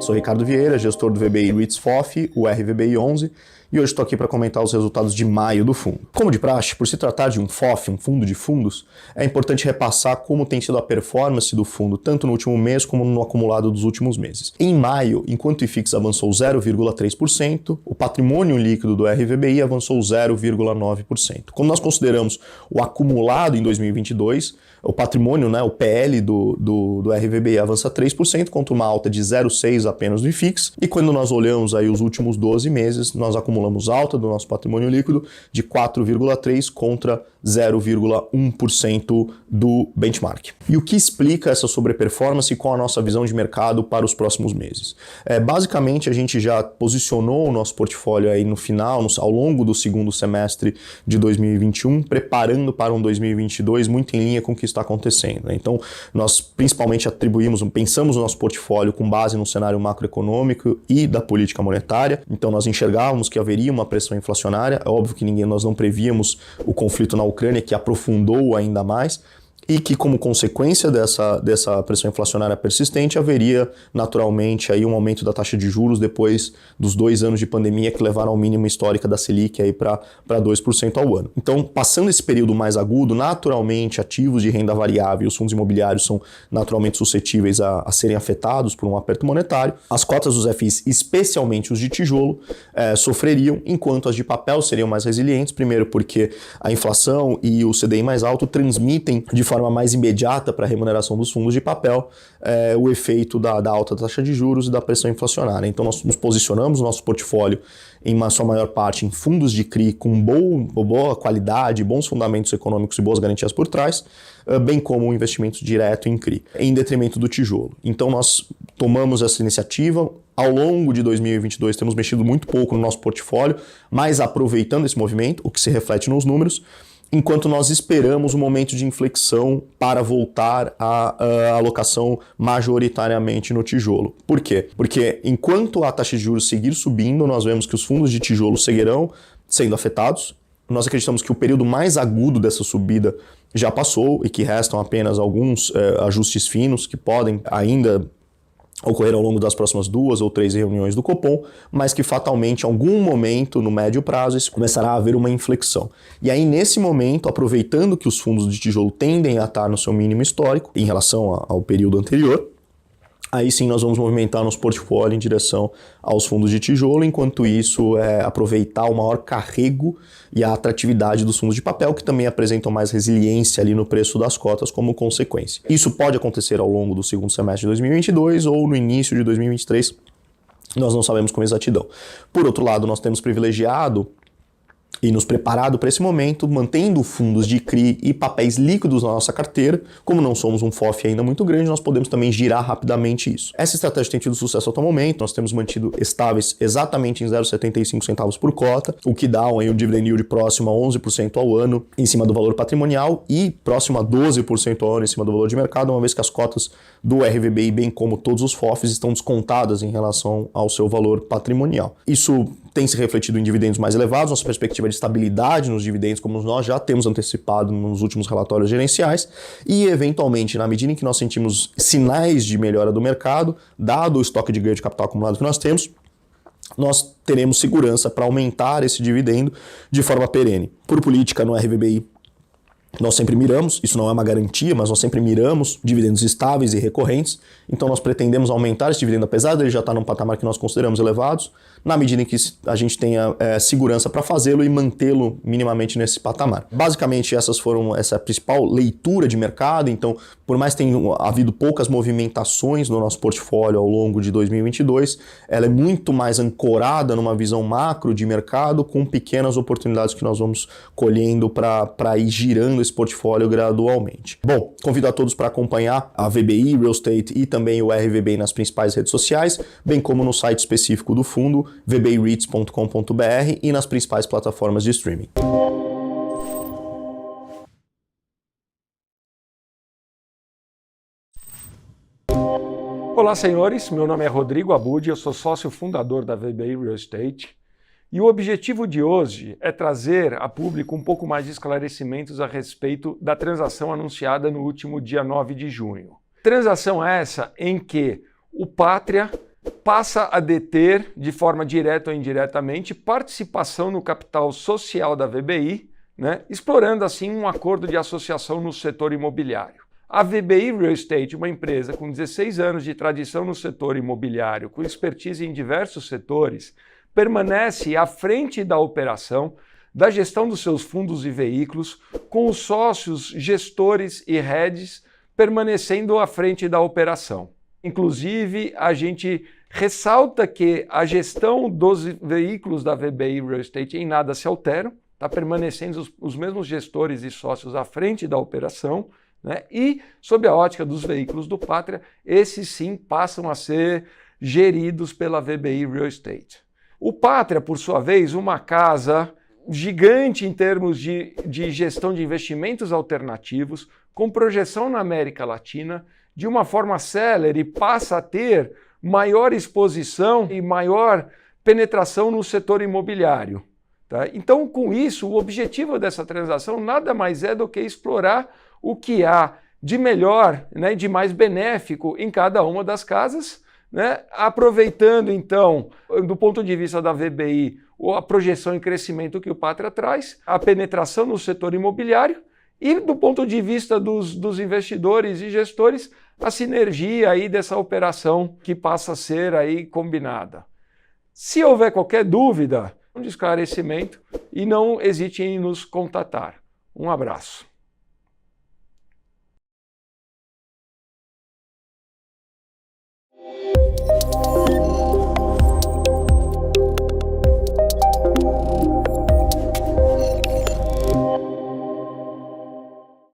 Sou Ricardo Vieira, gestor do VBI REITs FOF, o RVBI 11, e hoje estou aqui para comentar os resultados de maio do fundo. Como de praxe, por se tratar de um FOF, um fundo de fundos, é importante repassar como tem sido a performance do fundo, tanto no último mês como no acumulado dos últimos meses. Em maio, enquanto o IFIX avançou 0,3%, o patrimônio líquido do RVBI avançou 0,9%. Quando nós consideramos o acumulado em 2022, o patrimônio, o PL do RVBI avança 3%, contra uma alta de 0,6% apenas do IFIX. E quando nós olhamos aí os últimos 12 meses, nós acumulamos alta do nosso patrimônio líquido de 4,3% contra 0,1% do benchmark. E o que explica essa sobreperformance e qual a nossa visão de mercado para os próximos meses? Basicamente, a gente já posicionou o nosso portfólio aí no final, ao longo do segundo semestre de 2021, preparando para um 2022 muito em linha com o que está acontecendo. Então, nós principalmente pensamos o nosso portfólio com base no cenário macroeconômico e da política monetária. Então, nós enxergávamos que haveria uma pressão inflacionária. É óbvio que nós não prevíamos o conflito na Ucrânia, que aprofundou ainda mais, e que, como consequência dessa pressão inflacionária persistente, haveria naturalmente aí um aumento da taxa de juros depois dos 2 anos de pandemia que levaram ao mínimo histórico da Selic para 2% ao ano. Então, passando esse período mais agudo, naturalmente ativos de renda variável e os fundos imobiliários são naturalmente suscetíveis a serem afetados por um aperto monetário. As cotas dos FIs, especialmente os de tijolo, sofreriam, enquanto as de papel seriam mais resilientes, primeiro porque a inflação e o CDI mais alto transmitem de forma mais imediata para a remuneração dos fundos de papel o efeito da alta taxa de juros e da pressão inflacionária. Então nós nos posicionamos o nosso portfólio em sua maior parte em fundos de CRI com boa qualidade, bons fundamentos econômicos e boas garantias por trás, bem como um investimento direto em CRI, em detrimento do tijolo. Então nós tomamos essa iniciativa. Ao longo de 2022 temos mexido muito pouco no nosso portfólio, mas aproveitando esse movimento, o que se reflete nos números, enquanto nós esperamos um momento de inflexão para voltar à alocação majoritariamente no tijolo. Por quê? Porque enquanto a taxa de juros seguir subindo, nós vemos que os fundos de tijolo seguirão sendo afetados. Nós acreditamos que o período mais agudo dessa subida já passou e que restam apenas alguns ajustes finos que podem ainda ocorrer ao longo das próximas 2 ou 3 reuniões do Copom, mas que fatalmente, em algum momento, no médio prazo, começará a haver uma inflexão. E aí, nesse momento, aproveitando que os fundos de tijolo tendem a estar no seu mínimo histórico, em relação ao período anterior, aí sim nós vamos movimentar nosso portfólio em direção aos fundos de tijolo, enquanto isso aproveitar o maior carrego e a atratividade dos fundos de papel, que também apresentam mais resiliência ali no preço das cotas como consequência. Isso pode acontecer ao longo do segundo semestre de 2022 ou no início de 2023, nós não sabemos com exatidão. Por outro lado, nós temos privilegiado e nos preparado para esse momento, mantendo fundos de CRI e papéis líquidos na nossa carteira. Como não somos um FOF ainda muito grande, nós podemos também girar rapidamente isso. Essa estratégia tem tido sucesso até o momento, nós temos mantido estáveis exatamente em 0,75 centavos por cota, o que dá um dividend yield próximo a 11% ao ano em cima do valor patrimonial e próximo a 12% ao ano em cima do valor de mercado, uma vez que as cotas do RVBI, bem como todos os FOFs, estão descontadas em relação ao seu valor patrimonial. Isso tem se refletido em dividendos mais elevados, nossa perspectiva de estabilidade nos dividendos, como nós já temos antecipado nos últimos relatórios gerenciais, e eventualmente, na medida em que nós sentimos sinais de melhora do mercado, dado o estoque de ganho de capital acumulado que nós temos, nós teremos segurança para aumentar esse dividendo de forma perene. Por política no RVBI, nós sempre miramos, isso não é uma garantia, mas nós sempre miramos dividendos estáveis e recorrentes, então nós pretendemos aumentar esse dividendo, apesar dele já estar num patamar que nós consideramos elevados, na medida em que a gente tenha segurança para fazê-lo e mantê-lo minimamente nesse patamar. Basicamente, essa é a principal leitura de mercado, então, por mais que tenha havido poucas movimentações no nosso portfólio ao longo de 2022, ela é muito mais ancorada numa visão macro de mercado, com pequenas oportunidades que nós vamos colhendo para ir girando esse portfólio gradualmente. Bom, convido a todos para acompanhar a VBI, Real Estate e também o RVBI nas principais redes sociais, bem como no site específico do fundo, vbireit.com.br, e nas principais plataformas de streaming. Olá, senhores. Meu nome é Rodrigo Abud, eu sou sócio fundador da VBI Real Estate. E o objetivo de hoje é trazer a público um pouco mais de esclarecimentos a respeito da transação anunciada no último dia 9 de junho. Transação essa em que o Pátria passa a deter, de forma direta ou indiretamente, participação no capital social da VBI, né, explorando assim um acordo de associação no setor imobiliário. A VBI Real Estate, uma empresa com 16 anos de tradição no setor imobiliário, com expertise em diversos setores, permanece à frente da operação, da gestão dos seus fundos e veículos, com os sócios, gestores e heads permanecendo à frente da operação. Inclusive, a gente ressalta que a gestão dos veículos da VBI Real Estate em nada se altera, está permanecendo os mesmos gestores e sócios à frente da operação, né? E, sob a ótica dos veículos do Pátria, esses sim passam a ser geridos pela VBI Real Estate. O Pátria, por sua vez, uma casa gigante em termos de gestão de investimentos alternativos, com projeção na América Latina, de uma forma célere, passa a ter maior exposição e maior penetração no setor imobiliário. Tá? Então, com isso, o objetivo dessa transação nada mais é do que explorar o que há de melhor, né, de mais benéfico em cada uma das casas, né, aproveitando, então, do ponto de vista da VBI, a projeção em crescimento que o Pátria traz, a penetração no setor imobiliário e, do ponto de vista dos investidores e gestores, a sinergia aí dessa operação que passa a ser aí combinada. Se houver qualquer dúvida, um esclarecimento e não hesite em nos contatar. Um abraço.